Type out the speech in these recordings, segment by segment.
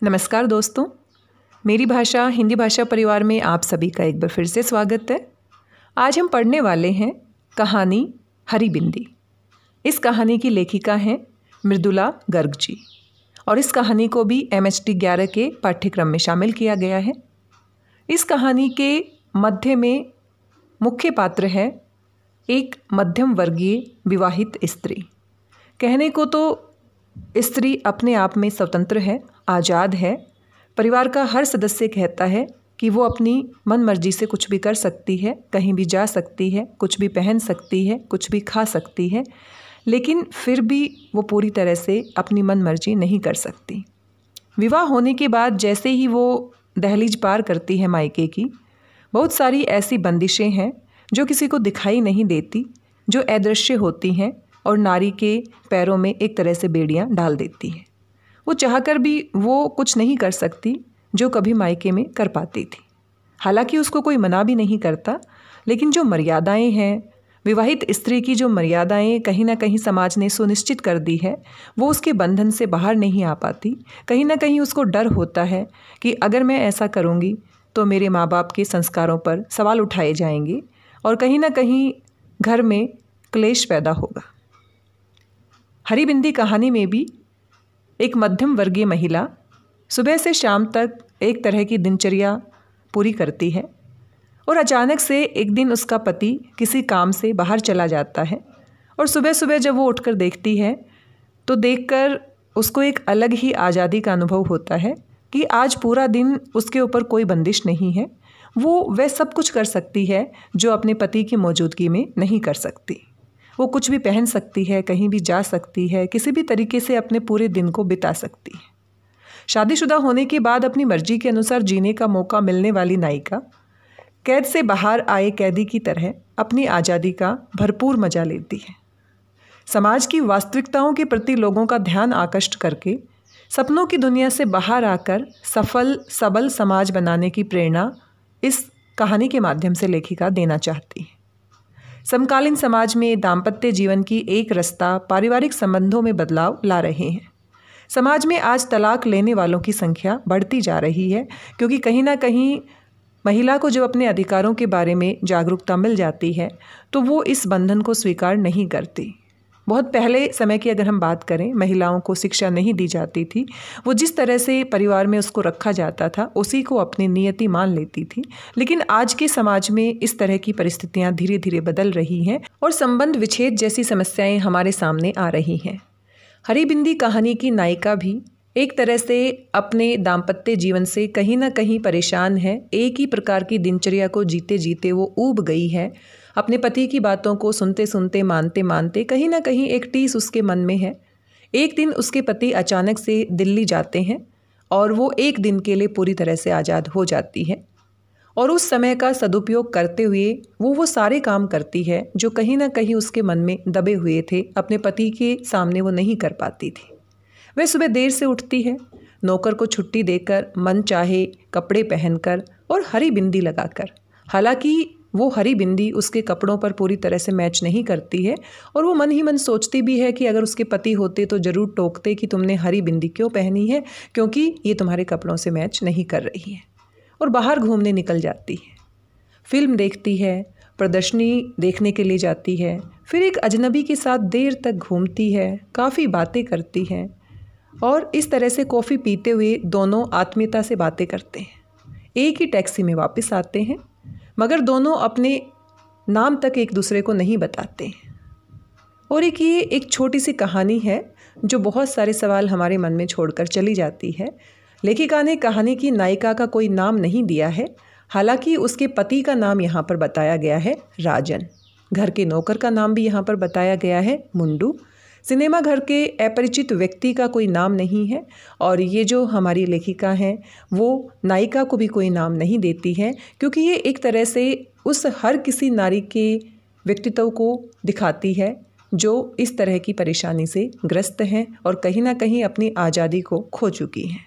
नमस्कार दोस्तों, मेरी भाषा हिंदी भाषा परिवार में आप सभी का एक बार फिर से स्वागत है। आज हम पढ़ने वाले हैं कहानी हरी बिंदी। इस कहानी की लेखिका हैं मृदुला गर्ग जी और इस कहानी को भी MHT 11 के पाठ्यक्रम में शामिल किया गया है। इस कहानी के मध्य में मुख्य पात्र है एक मध्यम वर्गीय विवाहित स्त्री। कहने को तो स्त्री अपने आप में स्वतंत्र है, आज़ाद है। परिवार का हर सदस्य कहता है कि वो अपनी मन मर्जी से कुछ भी कर सकती है, कहीं भी जा सकती है, कुछ भी पहन सकती है, कुछ भी खा सकती है, लेकिन फिर भी वो पूरी तरह से अपनी मन मर्जी नहीं कर सकती। विवाह होने के बाद जैसे ही वो दहलीज पार करती है मायके की, बहुत सारी ऐसी बंदिशें हैं जो किसी को दिखाई नहीं देती, जो अदृश्य होती हैं और नारी के पैरों में एक तरह से बेड़ियां डाल देती हैं। वो चाहकर भी वो कुछ नहीं कर सकती जो कभी मायके में कर पाती थी। हालांकि उसको कोई मना भी नहीं करता, लेकिन जो मर्यादाएं हैं, विवाहित स्त्री की जो मर्यादाएं कहीं ना कहीं समाज ने सुनिश्चित कर दी है, वो उसके बंधन से बाहर नहीं आ पाती। कहीं ना कहीं उसको डर होता है कि अगर मैं ऐसा करूँगी तो मेरे माँ बाप के संस्कारों पर सवाल उठाए जाएंगे और कहीं ना कहीं घर में क्लेश पैदा होगा। हरी बिंदी कहानी में भी एक मध्यम वर्गीय महिला सुबह से शाम तक एक तरह की दिनचर्या पूरी करती है और अचानक से एक दिन उसका पति किसी काम से बाहर चला जाता है और सुबह सुबह जब वो उठकर देखती है तो देखकर उसको एक अलग ही आज़ादी का अनुभव होता है कि आज पूरा दिन उसके ऊपर कोई बंदिश नहीं है। वह सब कुछ कर सकती है जो अपने पति की मौजूदगी में नहीं कर सकती। वो कुछ भी पहन सकती है, कहीं भी जा सकती है, किसी भी तरीके से अपने पूरे दिन को बिता सकती है। शादीशुदा होने के बाद अपनी मर्जी के अनुसार जीने का मौका मिलने वाली नायिका कैद से बाहर आए कैदी की तरह अपनी आज़ादी का भरपूर मजा लेती है। समाज की वास्तविकताओं के प्रति लोगों का ध्यान आकृष्ट करके सपनों की दुनिया से बाहर आकर सफल सबल समाज बनाने की प्रेरणा इस कहानी के माध्यम से लेखिका देना चाहती है। समकालीन समाज में दाम्पत्य जीवन की एक रास्ता पारिवारिक संबंधों में बदलाव ला रहे हैं। समाज में आज तलाक लेने वालों की संख्या बढ़ती जा रही है, क्योंकि कहीं ना कहीं महिला को जब अपने अधिकारों के बारे में जागरूकता मिल जाती है तो वो इस बंधन को स्वीकार नहीं करती। बहुत पहले समय की अगर हम बात करें, महिलाओं को शिक्षा नहीं दी जाती थी। वो जिस तरह से परिवार में उसको रखा जाता था उसी को अपनी नियति मान लेती थी। लेकिन आज के समाज में इस तरह की परिस्थितियां धीरे धीरे बदल रही हैं और संबंध विच्छेद जैसी समस्याएं हमारे सामने आ रही हैं। हरी बिंदी कहानी की नायिका भी एक तरह से अपने दाम्पत्य जीवन से कहीं ना कहीं परेशान है। एक ही प्रकार की दिनचर्या को जीते जीते वो ऊब गई है। अपने पति की बातों को सुनते सुनते मानते मानते कहीं ना कहीं एक टीस उसके मन में है। एक दिन उसके पति अचानक से दिल्ली जाते हैं और वो एक दिन के लिए पूरी तरह से आज़ाद हो जाती है और उस समय का सदुपयोग करते हुए वो सारे काम करती है जो कहीं ना कहीं उसके मन में दबे हुए थे, अपने पति के सामने वो नहीं कर पाती थी। वह सुबह देर से उठती है, नौकर को छुट्टी देकर मन चाहे कपड़े पहनकर और हरी बिंदी लगाकर। हालांकि वो हरी बिंदी उसके कपड़ों पर पूरी तरह से मैच नहीं करती है और वो मन ही मन सोचती भी है कि अगर उसके पति होते तो ज़रूर टोकते कि तुमने हरी बिंदी क्यों पहनी है, क्योंकि ये तुम्हारे कपड़ों से मैच नहीं कर रही है। और बाहर घूमने निकल जाती है, फिल्म देखती है, प्रदर्शनी देखने के लिए जाती है, फिर एक अजनबी के साथ देर तक घूमती है, काफ़ी बातें करती है और इस तरह से कॉफ़ी पीते हुए दोनों आत्मीयता से बातें करते हैं। एक ही टैक्सी में वापस आते हैं, मगर दोनों अपने नाम तक एक दूसरे को नहीं बताते। और ये एक छोटी सी कहानी है जो बहुत सारे सवाल हमारे मन में छोड़कर चली जाती है। लेखिका ने कहानी की नायिका का कोई नाम नहीं दिया है, हालांकि उसके पति का नाम यहाँ पर बताया गया है राजन। घर के नौकर का नाम भी यहाँ पर बताया गया है मुंडू। सिनेमा घर के अपरिचित व्यक्ति का कोई नाम नहीं है और ये जो हमारी लेखिका हैं वो नायिका को भी कोई नाम नहीं देती है, क्योंकि ये एक तरह से उस हर किसी नारी के व्यक्तित्व को दिखाती है जो इस तरह की परेशानी से ग्रस्त हैं और कहीं ना कहीं अपनी आज़ादी को खो चुकी हैं।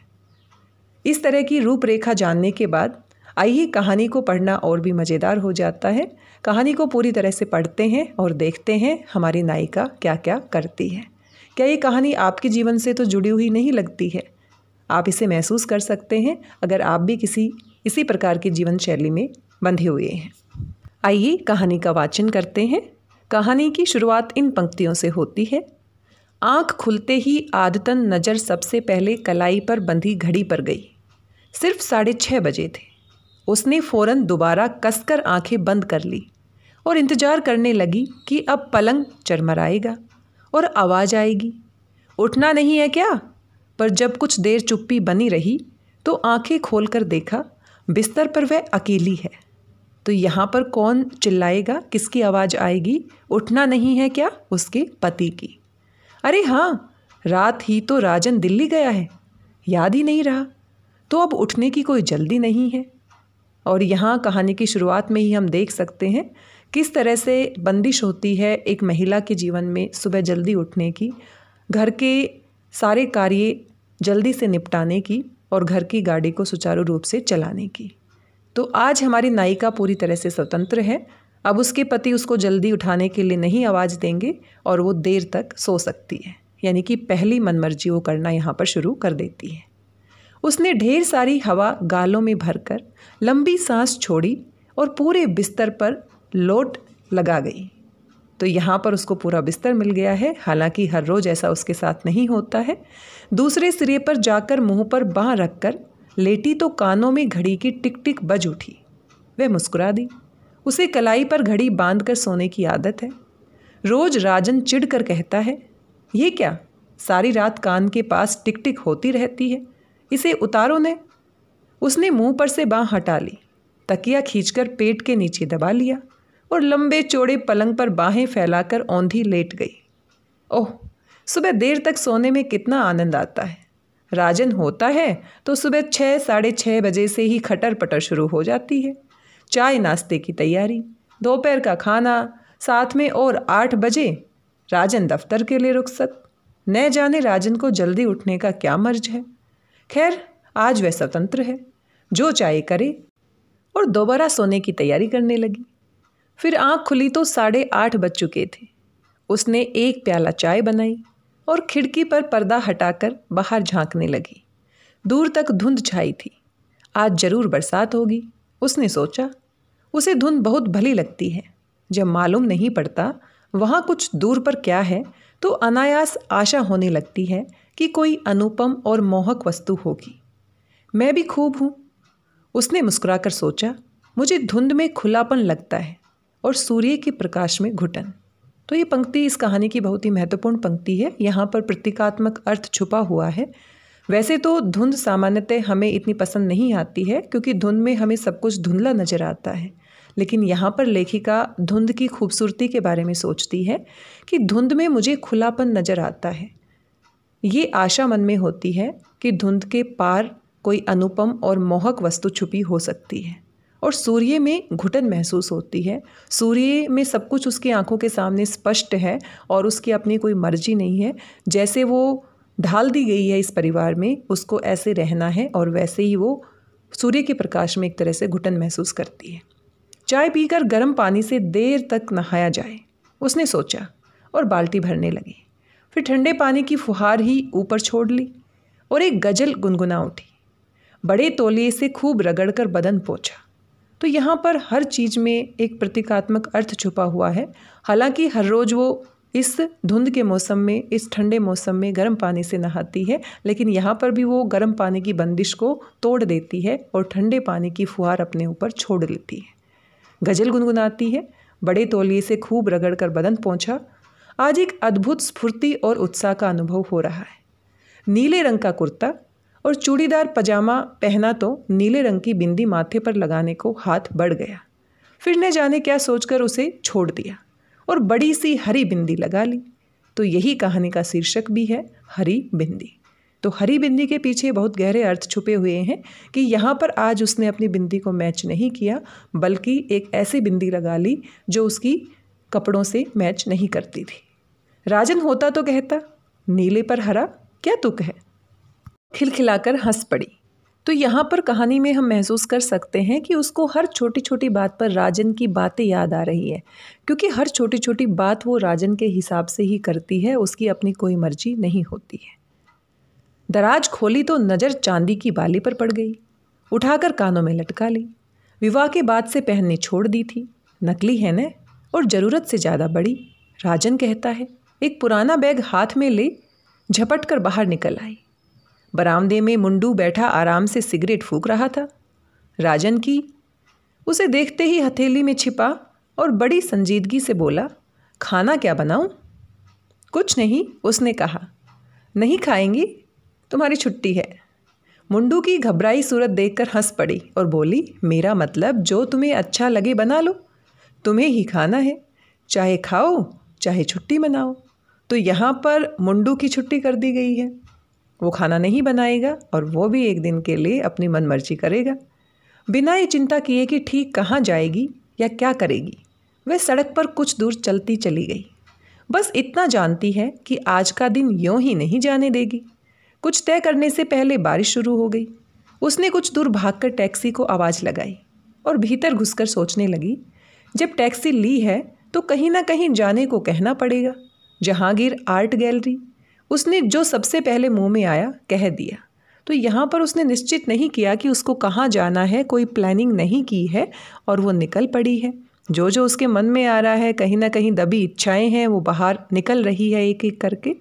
इस तरह की रूपरेखा जानने के बाद आइए कहानी को पढ़ना और भी मज़ेदार हो जाता है। कहानी को पूरी तरह से पढ़ते हैं और देखते हैं हमारी नायिका क्या क्या करती है। क्या ये कहानी आपके जीवन से तो जुड़ी हुई नहीं लगती है? आप इसे महसूस कर सकते हैं अगर आप भी इसी प्रकार की जीवन शैली में बंधे हुए हैं। आइए कहानी का वाचन करते हैं। कहानी की शुरुआत इन पंक्तियों से होती है। आँख खुलते ही आदतन नज़र सबसे पहले कलाई पर बंधी घड़ी पर गई। सिर्फ 6:30 बजे थे। उसने फ़ौरन दोबारा कसकर आंखें बंद कर ली और इंतज़ार करने लगी कि अब पलंग चरमराएगा और आवाज़ आएगी, उठना नहीं है क्या? पर जब कुछ देर चुप्पी बनी रही तो आंखें खोलकर देखा बिस्तर पर वह अकेली है। तो यहाँ पर कौन चिल्लाएगा, किसकी आवाज़ आएगी? उठना नहीं है क्या? उसके पति की। अरे हाँ, रात ही तो राजन दिल्ली गया है, याद ही नहीं रहा। तो अब उठने की कोई जल्दी नहीं है। और यहाँ कहानी की शुरुआत में ही हम देख सकते हैं किस तरह से बंदिश होती है एक महिला के जीवन में सुबह जल्दी उठने की, घर के सारे कार्य जल्दी से निपटाने की और घर की गाड़ी को सुचारू रूप से चलाने की। तो आज हमारी नायिका पूरी तरह से स्वतंत्र है। अब उसके पति उसको जल्दी उठाने के लिए नहीं आवाज़ देंगे और वो देर तक सो सकती है, यानी कि पहली मनमर्जी वो करना यहाँ पर शुरू कर देती है। उसने ढेर सारी हवा गालों में भरकर लंबी सांस छोड़ी और पूरे बिस्तर पर लोट लगा गई। तो यहाँ पर उसको पूरा बिस्तर मिल गया है। हालांकि हर रोज़ ऐसा उसके साथ नहीं होता है। दूसरे सिरे पर जाकर मुंह पर बाँह रखकर लेटी तो कानों में घड़ी की टिक टिक बज उठी। वह मुस्कुरा दी। उसे कलाई पर घड़ी बांधकर सोने की आदत है। रोज राजन चिढ़कर कहता है, ये क्या, सारी रात कान के पास टिक टिक होती रहती है, इसे उतारो ने। उसने मुंह पर से बाँह हटा ली, तकिया खींचकर पेट के नीचे दबा लिया और लंबे चौड़े पलंग पर बाहें फैलाकर औंधी लेट गई। ओह, सुबह देर तक सोने में कितना आनंद आता है। राजन होता है तो सुबह 6 साढ़े 6 बजे से ही खटर पटर शुरू हो जाती है। चाय नाश्ते की तैयारी, दोपहर का खाना, साथ में और 8 बजे राजन दफ्तर के लिए रुखसत। न जाने राजन को जल्दी उठने का क्या मर्ज है। खैर, आज वह स्वतंत्र है, जो चाहे करे, और दोबारा सोने की तैयारी करने लगी। फिर आँख खुली तो 8:30 बज चुके थे। उसने एक प्याला चाय बनाई और खिड़की पर पर्दा हटाकर बाहर झांकने लगी। दूर तक धुंध छाई थी। आज जरूर बरसात होगी, उसने सोचा। उसे धुंध बहुत भली लगती है। जब मालूम नहीं पड़ता वहाँ कुछ दूर पर क्या है तो अनायास आशा होने लगती है कि कोई अनुपम और मोहक वस्तु होगी। मैं भी खूब हूँ, उसने मुस्कुराकर सोचा। मुझे धुंध में खुलापन लगता है और सूर्य के प्रकाश में घुटन। तो ये पंक्ति इस कहानी की बहुत ही महत्वपूर्ण पंक्ति है। यहाँ पर प्रतीकात्मक अर्थ छुपा हुआ है। वैसे तो धुंध सामान्यतः हमें इतनी पसंद नहीं आती है क्योंकि धुंध में हमें सब कुछ धुंधला नजर आता है, लेकिन यहाँ पर लेखिका धुंध की खूबसूरती के बारे में सोचती है कि धुंध में मुझे खुलापन नजर आता है। ये आशा मन में होती है कि धुंध के पार कोई अनुपम और मोहक वस्तु छुपी हो सकती है। और सूर्य में घुटन महसूस होती है। सूर्य में सब कुछ उसकी आंखों के सामने स्पष्ट है और उसकी अपनी कोई मर्जी नहीं है। जैसे वो ढाल दी गई है इस परिवार में, उसको ऐसे रहना है और वैसे ही वो सूर्य के प्रकाश में एक तरह से घुटन महसूस करती है। चाय पीकर गर्म पानी से देर तक नहाया जाए, उसने सोचा और बाल्टी भरने लगी। फिर ठंडे पानी की फुहार ही ऊपर छोड़ ली और एक गजल गुनगुना उठी। बड़े तौलिए से खूब रगड़कर बदन पोंछा। तो यहाँ पर हर चीज़ में एक प्रतीकात्मक अर्थ छुपा हुआ है। हालांकि हर रोज़ वो इस धुंध के मौसम में, इस ठंडे मौसम में गर्म पानी से नहाती है, लेकिन यहाँ पर भी वो गर्म पानी की बंदिश को तोड़ देती है और ठंडे पानी की फुहार अपने ऊपर छोड़ लेती है। गजल गुनगुनाती है, बड़े तौलिए से खूब रगड़कर बदन पोंछा। आज एक अद्भुत स्फूर्ति और उत्साह का अनुभव हो रहा है। नीले रंग का कुर्ता और चूड़ीदार पजामा पहना तो नीले रंग की बिंदी माथे पर लगाने को हाथ बढ़ गया। फिर न जाने क्या सोचकर उसे छोड़ दिया और बड़ी सी हरी बिंदी लगा ली। तो यही कहानी का शीर्षक भी है, हरी बिंदी। तो हरी बिंदी के पीछे बहुत गहरे अर्थ छुपे हुए हैं कि यहाँ पर आज उसने अपनी बिंदी को मैच नहीं किया, बल्कि एक ऐसी बिंदी लगा ली जो उसकी कपड़ों से मैच नहीं करती थी। राजन होता तो कहता, नीले पर हरा क्या तुक है, खिलखिलाकर हंस पड़ी। तो यहाँ पर कहानी में हम महसूस कर सकते हैं कि उसको हर छोटी छोटी बात पर राजन की बातें याद आ रही है, क्योंकि हर छोटी छोटी बात वो राजन के हिसाब से ही करती है, उसकी अपनी कोई मर्जी नहीं होती है। दराज खोली तो नज़र चांदी की बाली पर पड़ गई। उठाकर कानों में लटका ली। विवाह के बाद से पहननी छोड़ दी थी। नकली है न, और ज़रूरत से ज़्यादा बड़ी। राजन कहता है। एक पुराना बैग हाथ में ले झपट कर बाहर निकल आई। बरामदे में मुंडू बैठा आराम से सिगरेट फूंक रहा था। राजन की उसे देखते ही हथेली में छिपा और बड़ी संजीदगी से बोला, खाना क्या बनाऊं? कुछ नहीं, उसने कहा। नहीं खाएंगी? तुम्हारी छुट्टी है। मुंडू की घबराई सूरत देखकर हंस पड़ी और बोली, मेरा मतलब जो तुम्हें अच्छा लगे बना लो, तुम्हें ही खाना है, चाहे खाओ चाहे छुट्टी मनाओ। तो यहाँ पर मुंडू की छुट्टी कर दी गई है। वो खाना नहीं बनाएगा और वो भी एक दिन के लिए अपनी मनमर्जी करेगा, बिना ये चिंता किए कि ठीक कहाँ जाएगी या क्या करेगी। वह सड़क पर कुछ दूर चलती चली गई। बस इतना जानती है कि आज का दिन यूं ही नहीं जाने देगी। कुछ तय करने से पहले बारिश शुरू हो गई। उसने कुछ दूर भागकर टैक्सी को आवाज़ लगाई और भीतर घुसकर सोचने लगी, जब टैक्सी ली है तो कहीं ना कहीं जाने को कहना पड़ेगा। जहांगीर आर्ट गैलरी उसने जो सबसे पहले मुंह में आया कह दिया। तो यहाँ पर उसने निश्चित नहीं किया कि उसको कहाँ जाना है, कोई प्लानिंग नहीं की है और वो निकल पड़ी है। जो जो उसके मन में आ रहा है, कहीं ना कहीं दबी इच्छाएं हैं, वो बाहर निकल रही है एक एक करके।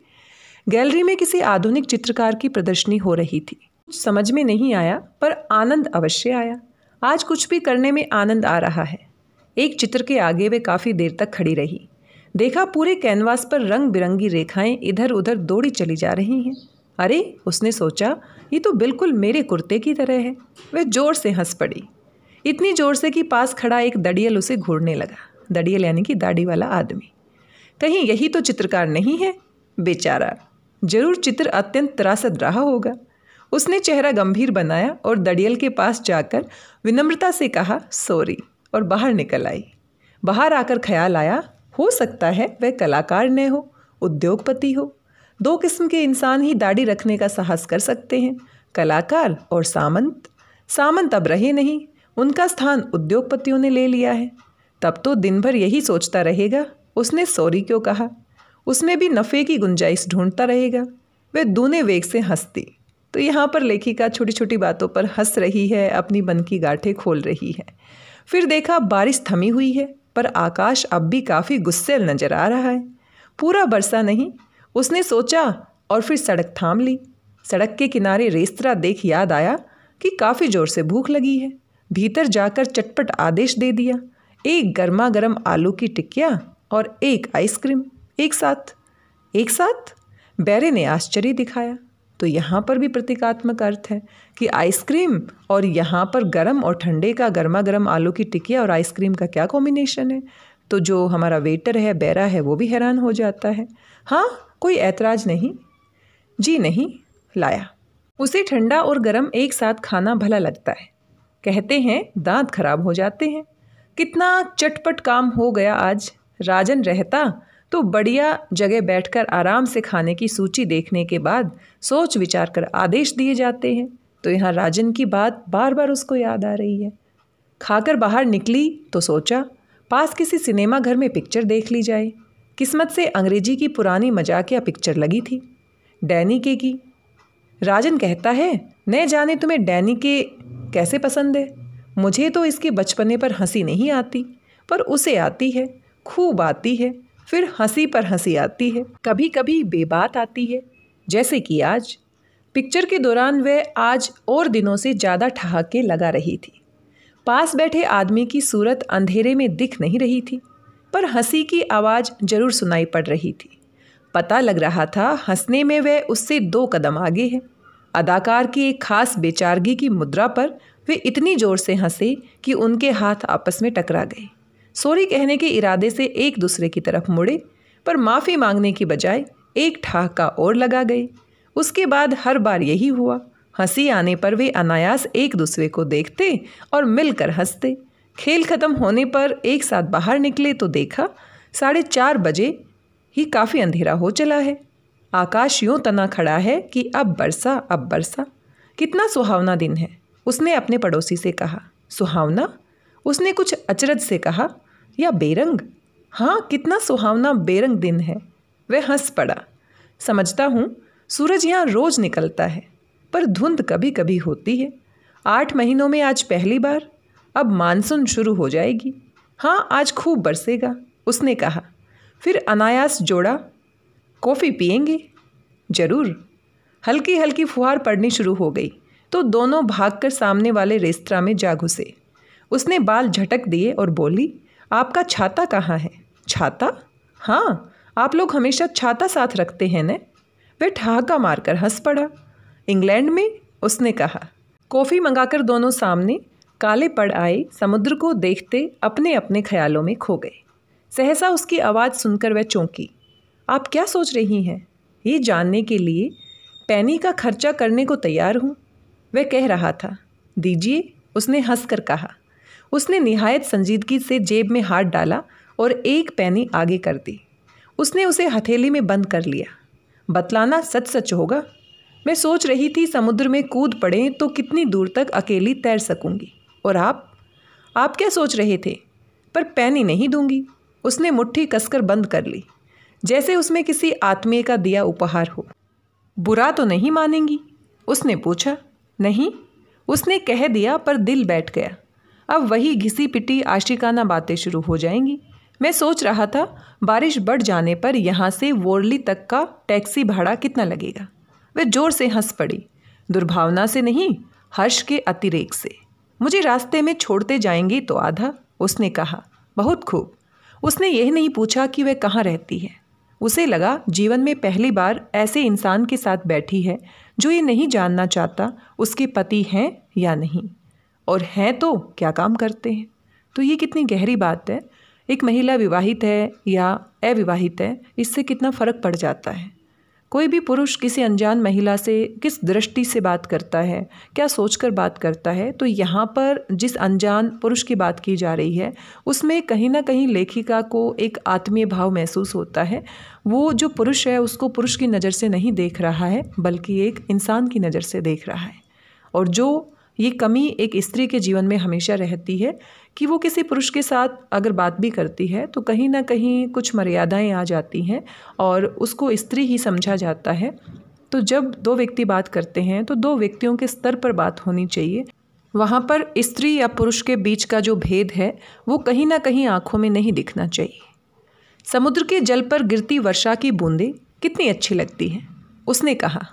गैलरी में किसी आधुनिक चित्रकार की प्रदर्शनी हो रही थी। कुछ समझ में नहीं आया पर आनंद अवश्य आया। आज कुछ भी करने में आनंद आ रहा है। एक चित्र के आगे वे काफ़ी देर तक खड़ी रही। देखा पूरे कैनवास पर रंग बिरंगी रेखाएं इधर उधर दौड़ी चली जा रही हैं। अरे, उसने सोचा, ये तो बिल्कुल मेरे कुर्ते की तरह है। वह जोर से हंस पड़ी, इतनी जोर से कि पास खड़ा एक दड़ियल उसे घूरने लगा। दड़ियल यानी कि दाढ़ी वाला आदमी। कहीं यही तो चित्रकार नहीं है? बेचारा, जरूर चित्र अत्यंत त्रासद रहा होगा। उसने चेहरा गंभीर बनाया और दड़ियल के पास जाकर विनम्रता से कहा, सॉरी, और बाहर निकल आई। बाहर आकर ख्याल आया, हो सकता है वह कलाकार न हो, उद्योगपति हो। दो किस्म के इंसान ही दाढ़ी रखने का साहस कर सकते हैं, कलाकार और सामंत। सामंत अब रहे नहीं, उनका स्थान उद्योगपतियों ने ले लिया है। तब तो दिन भर यही सोचता रहेगा, उसने सॉरी क्यों कहा। उसमें भी नफ़े की गुंजाइश ढूंढता रहेगा। वह दूने वेग से हंसती। तो यहाँ पर लेखिका छोटी छोटी बातों पर हंस रही है, अपनी मन की गांठें खोल रही है। फिर देखा बारिश थमी हुई है, पर आकाश अब भी काफ़ी गुस्सैल नजर आ रहा है। पूरा बरसा नहीं, उसने सोचा, और फिर सड़क थाम ली। सड़क के किनारे रेस्तरां देख याद आया कि काफ़ी ज़ोर से भूख लगी है। भीतर जाकर चटपट आदेश दे दिया, एक गर्मा गर्म आलू की टिक्किया और एक आइसक्रीम। एक साथ? बैरे ने आश्चर्य दिखाया। तो यहाँ पर भी प्रतीकात्मक अर्थ है कि आइसक्रीम, और यहाँ पर गर्म और ठंडे का गर्मा गर्म आलू की टिक्किया और आइसक्रीम का क्या कॉम्बिनेशन है। तो जो हमारा वेटर है, बैरा है, वो भी हैरान हो जाता है। हाँ, कोई ऐतराज़ नहीं। जी नहीं, लाया। उसे ठंडा और गर्म एक साथ खाना भला लगता है। कहते हैं दांत खराब हो जाते हैं। कितना चटपट काम हो गया आज। राजन रहता तो बढ़िया जगह बैठकर आराम से खाने की सूची देखने के बाद सोच विचार कर आदेश दिए जाते हैं। तो यहाँ राजन की बात बार बार उसको याद आ रही है। खाकर बाहर निकली तो सोचा, पास किसी सिनेमा घर में पिक्चर देख ली जाए। किस्मत से अंग्रेजी की पुरानी मजाकिया पिक्चर लगी थी, डैनी के की। राजन कहता है, न जाने तुम्हें डैनी के कैसे पसंद है। मुझे तो इसके बचपने पर हंसी नहीं आती, पर उसे आती है, खूब आती है। फिर हंसी पर हंसी आती है, कभी कभी बेबात आती है, जैसे कि आज। पिक्चर के दौरान वह आज और दिनों से ज़्यादा ठहाके लगा रही थी। पास बैठे आदमी की सूरत अंधेरे में दिख नहीं रही थी, पर हंसी की आवाज़ जरूर सुनाई पड़ रही थी। पता लग रहा था हंसने में वह उससे 2 कदम आगे है। अदाकार की एक खास बेचारगी की मुद्रा पर वे इतनी ज़ोर से हंसे कि उनके हाथ आपस में टकरा गए। सॉरी कहने के इरादे से एक दूसरे की तरफ मुड़े, पर माफ़ी मांगने की बजाय एक ठहाका और लगा गए। उसके बाद हर बार यही हुआ। हंसी आने पर वे अनायास एक दूसरे को देखते और मिलकर हंसते। खेल खत्म होने पर एक साथ बाहर निकले तो देखा 4:30 बजे ही काफ़ी अंधेरा हो चला है। आकाश यूँ तना खड़ा है कि अब बरसा। कितना सुहावना दिन है, उसने अपने पड़ोसी से कहा। सुहावना? उसने कुछ अचरज से कहा, या बेरंग? हाँ, कितना सुहावना बेरंग दिन है। वह हंस पड़ा। समझता हूँ सूरज यहाँ रोज निकलता है, पर धुंध कभी कभी होती है। 8 महीनों में आज पहली बार। अब मानसून शुरू हो जाएगी। हाँ, आज खूब बरसेगा, उसने कहा। फिर अनायास जोड़ा, कॉफ़ी पिएंगे? जरूर। हल्की हल्की फुहार पड़नी शुरू हो गई तो दोनों भागकर सामने वाले रेस्तरां में जा घुसे। उसने बाल झटक दिए और बोली, आपका छाता कहाँ है? छाता? हाँ, आप लोग हमेशा छाता साथ रखते हैं न? वह ठहाका मारकर हंस पड़ा। इंग्लैंड में? उसने कहा। कॉफ़ी मंगाकर दोनों सामने काले पड़ आए समुद्र को देखते अपने अपने ख्यालों में खो गए। सहसा उसकी आवाज़ सुनकर वह चौंकी। आप क्या सोच रही हैं? ये जानने के लिए पैनी का खर्चा करने को तैयार हूँ, वह कह रहा था। दीजिए, उसने हंसकर कहा। उसने निहायत संजीदगी से जेब में हाथ डाला और एक पैनी आगे कर दी। उसने उसे हथेली में बंद कर लिया। बतलाना सच सच होगा। मैं सोच रही थी समुद्र में कूद पड़े तो कितनी दूर तक अकेली तैर सकूंगी। और आप क्या सोच रहे थे? पर पैनी नहीं दूंगी। उसने मुट्ठी कसकर बंद कर ली, जैसे उसमें किसी आत्मीय का दिया उपहार हो। बुरा तो नहीं मानेंगी? उसने पूछा। नहीं, उसने कह दिया, पर दिल बैठ गया। अब वही घिसी पिटी आशिकाना बातें शुरू हो जाएंगी। मैं सोच रहा था बारिश बढ़ जाने पर यहाँ से वोरली तक का टैक्सी भाड़ा कितना लगेगा। वह जोर से हंस पड़ी, दुर्भावना से नहीं, हर्ष के अतिरेक से। मुझे रास्ते में छोड़ते जाएंगी तो आधा, उसने कहा। बहुत खूब। उसने यह नहीं पूछा कि वह कहाँ रहती है। उसे लगा जीवन में पहली बार ऐसे इंसान के साथ बैठी है जो ये नहीं जानना चाहता उसके पति हैं या नहीं, और हैं तो क्या काम करते हैं। तो ये कितनी गहरी बात है। एक महिला विवाहित है या अविवाहित है, इससे कितना फ़र्क पड़ जाता है। कोई भी पुरुष किसी अनजान महिला से किस दृष्टि से बात करता है, क्या सोचकर बात करता है, तो यहाँ पर जिस अनजान पुरुष की बात की जा रही है उसमें कहीं ना कहीं लेखिका को एक आत्मीय भाव महसूस होता है। वो जो पुरुष है उसको पुरुष की नज़र से नहीं देख रहा है, बल्कि एक इंसान की नज़र से देख रहा है। और जो ये कमी एक स्त्री के जीवन में हमेशा रहती है कि वो किसी पुरुष के साथ अगर बात भी करती है तो कहीं ना कहीं कुछ मर्यादाएं आ जाती हैं और उसको स्त्री ही समझा जाता है। तो जब दो व्यक्ति बात करते हैं तो दो व्यक्तियों के स्तर पर बात होनी चाहिए। वहाँ पर स्त्री या पुरुष के बीच का जो भेद है वो कहीं ना कहीं आँखों में नहीं दिखना चाहिए। समुद्र के जल पर गिरती वर्षा की बूंदें कितनी अच्छी लगती हैं, उसने कहा।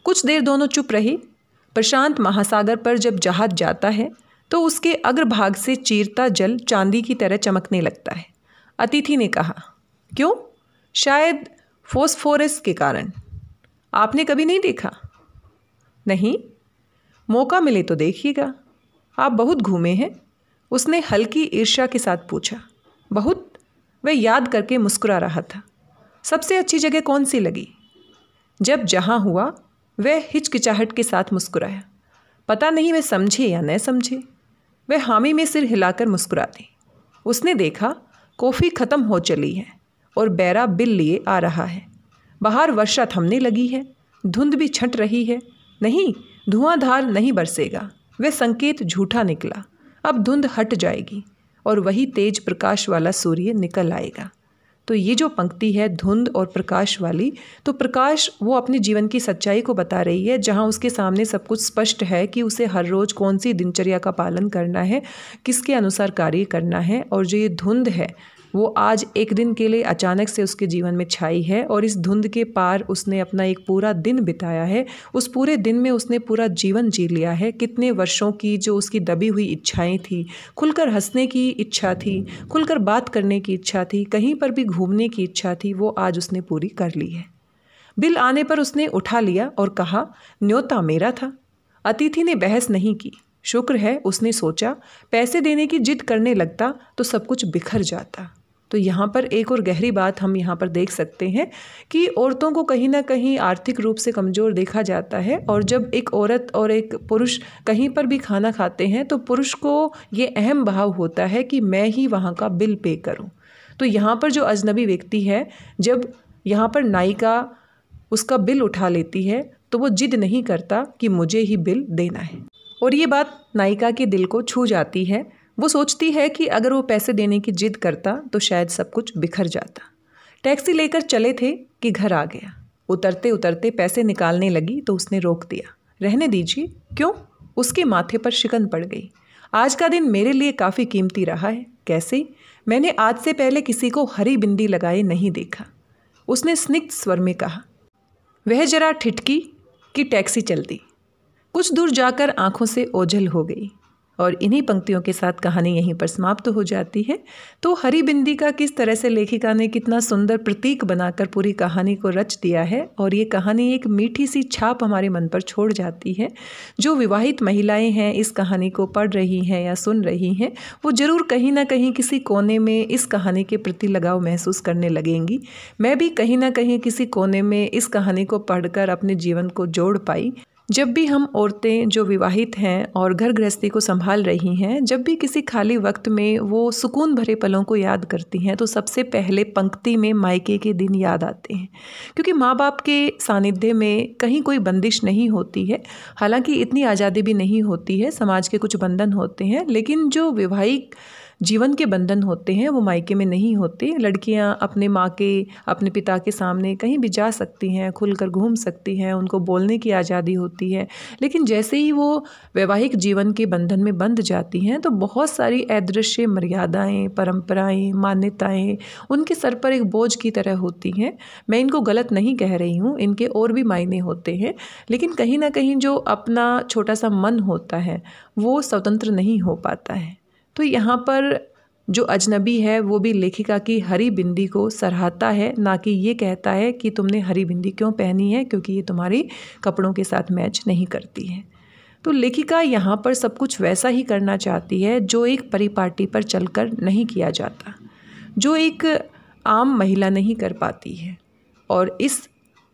कुछ देर दोनों चुप रहे। प्रशांत महासागर पर जब जहाज जाता है तो उसके अग्रभाग से चीरता जल चांदी की तरह चमकने लगता है। अतिथि ने कहा। क्यों? शायद फोस्फोरस के कारण। आपने कभी नहीं देखा? नहीं। मौका मिले तो देखिएगा। आप बहुत घूमे हैं, उसने हल्की ईर्ष्या के साथ पूछा। बहुत? वह याद करके मुस्कुरा रहा था। सबसे अच्छी जगह कौन सी लगी? जब जहाँ हुआ। वह हिचकिचाहट के साथ मुस्कुराया। पता नहीं वह समझे या न समझे। वह हामी में सिर हिलाकर मुस्कुरा दी। उसने देखा कॉफ़ी ख़त्म हो चली है और बैरा बिल लिए आ रहा है। बाहर वर्षा थमने लगी है, धुंध भी छंट रही है। नहीं, धुआंधार नहीं बरसेगा। वह संकेत झूठा निकला। अब धुंध हट जाएगी और वही तेज प्रकाश वाला सूर्य निकल आएगा। तो ये जो पंक्ति है धुंध और प्रकाश वाली, तो प्रकाश वो अपने जीवन की सच्चाई को बता रही है, जहाँ उसके सामने सब कुछ स्पष्ट है कि उसे हर रोज़ कौन सी दिनचर्या का पालन करना है, किसके अनुसार कार्य करना है। और जो ये धुंध है वो आज एक दिन के लिए अचानक से उसके जीवन में छाई है और इस धुंध के पार उसने अपना एक पूरा दिन बिताया है। उस पूरे दिन में उसने पूरा जीवन जी लिया है। कितने वर्षों की जो उसकी दबी हुई इच्छाएं थी, खुलकर हंसने की इच्छा थी, खुलकर बात करने की इच्छा थी, कहीं पर भी घूमने की इच्छा थी, वो आज उसने पूरी कर ली है। बिल आने पर उसने उठा लिया और कहा, न्योता मेरा था। अतिथि ने बहस नहीं की। शुक्र है, उसने सोचा, पैसे देने की जिद करने लगता तो सब कुछ बिखर जाता। तो यहाँ पर एक और गहरी बात हम यहाँ पर देख सकते हैं कि औरतों को कहीं ना कहीं आर्थिक रूप से कमज़ोर देखा जाता है। और जब एक औरत और एक पुरुष कहीं पर भी खाना खाते हैं तो पुरुष को ये अहम भाव होता है कि मैं ही वहाँ का बिल पे करूँ। तो यहाँ पर जो अजनबी व्यक्ति है, जब यहाँ पर नायिका उसका बिल उठा लेती है तो वो जिद नहीं करता कि मुझे ही बिल देना है। और ये बात नायिका के दिल को छू जाती है। वो सोचती है कि अगर वो पैसे देने की जिद करता तो शायद सब कुछ बिखर जाता। टैक्सी लेकर चले थे कि घर आ गया। उतरते उतरते पैसे निकालने लगी तो उसने रोक दिया। रहने दीजिए। क्यों? उसके माथे पर शिकन पड़ गई। आज का दिन मेरे लिए काफ़ी कीमती रहा है। कैसे? मैंने आज से पहले किसी को हरी बिंदी लगाए नहीं देखा, उसने स्निग्ध स्वर में कहा। वह जरा ठिठकी कि टैक्सी चल दी। कुछ दूर जाकर आंखों से ओझल हो गई। और इन्हीं पंक्तियों के साथ कहानी यहीं पर समाप्त हो जाती है। तो हरी बिंदी का किस तरह से लेखिका ने कितना सुंदर प्रतीक बनाकर पूरी कहानी को रच दिया है, और ये कहानी एक मीठी सी छाप हमारे मन पर छोड़ जाती है। जो विवाहित महिलाएं हैं, इस कहानी को पढ़ रही हैं या सुन रही हैं, वो ज़रूर कहीं ना कहीं किसी कोने में इस कहानी के प्रति लगाव महसूस करने लगेंगी। मैं भी कहीं ना कहीं किसी कोने में इस कहानी को पढ़कर अपने जीवन को जोड़ पाई। जब भी हम औरतें जो विवाहित हैं और घर गृहस्थी को संभाल रही हैं, जब भी किसी खाली वक्त में वो सुकून भरे पलों को याद करती हैं, तो सबसे पहले पंक्ति में मायके के दिन याद आते हैं। क्योंकि माँ बाप के सानिध्य में कहीं कोई बंदिश नहीं होती है। हालांकि इतनी आज़ादी भी नहीं होती है, समाज के कुछ बंधन होते हैं, लेकिन जो वैवाहिक जीवन के बंधन होते हैं वो मायके में नहीं होते। लड़कियां अपने माँ के, अपने पिता के सामने कहीं भी जा सकती हैं, खुलकर घूम सकती हैं, उनको बोलने की आज़ादी होती है। लेकिन जैसे ही वो वैवाहिक जीवन के बंधन में बंध जाती हैं, तो बहुत सारी अदृश्य मर्यादाएं, परंपराएं, मान्यताएं उनके सर पर एक बोझ की तरह होती हैं। मैं इनको गलत नहीं कह रही हूँ, इनके और भी मायने होते हैं, लेकिन कहीं ना कहीं जो अपना छोटा सा मन होता है वो स्वतंत्र नहीं हो पाता है। तो यहाँ पर जो अजनबी है वो भी लेखिका की हरी बिंदी को सराहता है, ना कि ये कहता है कि तुमने हरी बिंदी क्यों पहनी है, क्योंकि ये तुम्हारी कपड़ों के साथ मैच नहीं करती है। तो लेखिका यहाँ पर सब कुछ वैसा ही करना चाहती है जो एक परिपाटी पर चलकर नहीं किया जाता, जो एक आम महिला नहीं कर पाती है। और इस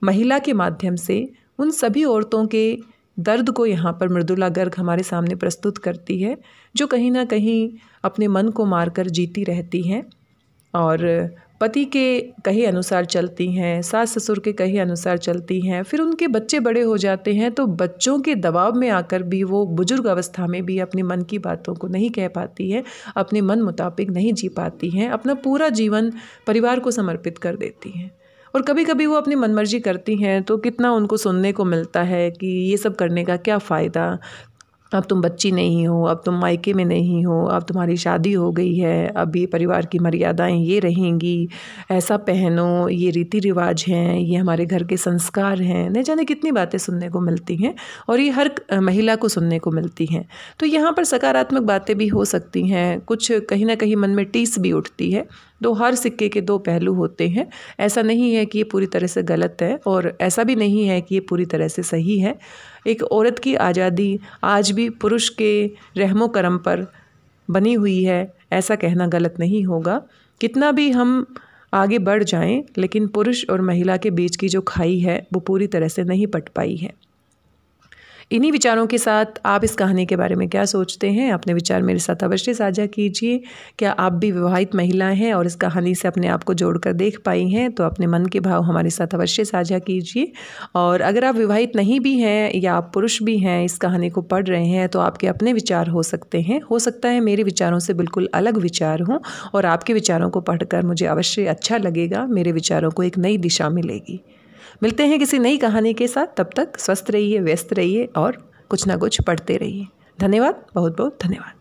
महिला के माध्यम से उन सभी औरतों के दर्द को यहाँ पर मृदुला गर्ग हमारे सामने प्रस्तुत करती है, जो कहीं ना कहीं अपने मन को मारकर जीती रहती हैं और पति के कहे अनुसार चलती हैं, सास ससुर के कहे अनुसार चलती हैं। फिर उनके बच्चे बड़े हो जाते हैं तो बच्चों के दबाव में आकर भी वो बुजुर्ग अवस्था में भी अपने मन की बातों को नहीं कह पाती है, अपने मन मुताबिक नहीं जी पाती हैं, अपना पूरा जीवन परिवार को समर्पित कर देती हैं। और कभी कभी वो अपनी मनमर्जी करती हैं तो कितना उनको सुनने को मिलता है कि ये सब करने का क्या फ़ायदा, अब तुम बच्ची नहीं हो, अब तुम मायके में नहीं हो, अब तुम्हारी शादी हो गई है, अब ये परिवार की मर्यादाएं ये रहेंगी, ऐसा पहनो, ये रीति रिवाज हैं, ये हमारे घर के संस्कार हैं। न जाने कितनी बातें सुनने को मिलती हैं और ये हर महिला को सुनने को मिलती हैं। तो यहाँ पर सकारात्मक बातें भी हो सकती हैं, कुछ कहीं ना कहीं मन में टीस भी उठती है। तो हर सिक्के के दो पहलू होते हैं। ऐसा नहीं है कि ये पूरी तरह से गलत है और ऐसा भी नहीं है कि ये पूरी तरह से सही है। एक औरत की आज़ादी आज भी पुरुष के रहमो करम पर बनी हुई है, ऐसा कहना गलत नहीं होगा। कितना भी हम आगे बढ़ जाएं, लेकिन पुरुष और महिला के बीच की जो खाई है वो पूरी तरह से नहीं पट पाई है। इन्हीं विचारों के साथ आप इस कहानी के बारे में क्या सोचते हैं, अपने विचार मेरे साथ अवश्य साझा कीजिए। क्या आप भी विवाहित महिलाएं हैं और इस कहानी से अपने आप को जोड़कर देख पाई हैं, तो अपने मन के भाव हमारे साथ अवश्य साझा कीजिए। और अगर आप विवाहित नहीं भी हैं या आप पुरुष भी हैं, इस कहानी को पढ़ रहे हैं, तो आपके अपने विचार हो सकते हैं। हो सकता है मेरे विचारों से बिल्कुल अलग विचार हों और आपके विचारों को पढ़कर मुझे अवश्य अच्छा लगेगा, मेरे विचारों को एक नई दिशा मिलेगी। मिलते हैं किसी नई कहानी के साथ। तब तक स्वस्थ रहिए, व्यस्त रहिए और कुछ ना कुछ पढ़ते रहिए। धन्यवाद, बहुत बहुत धन्यवाद।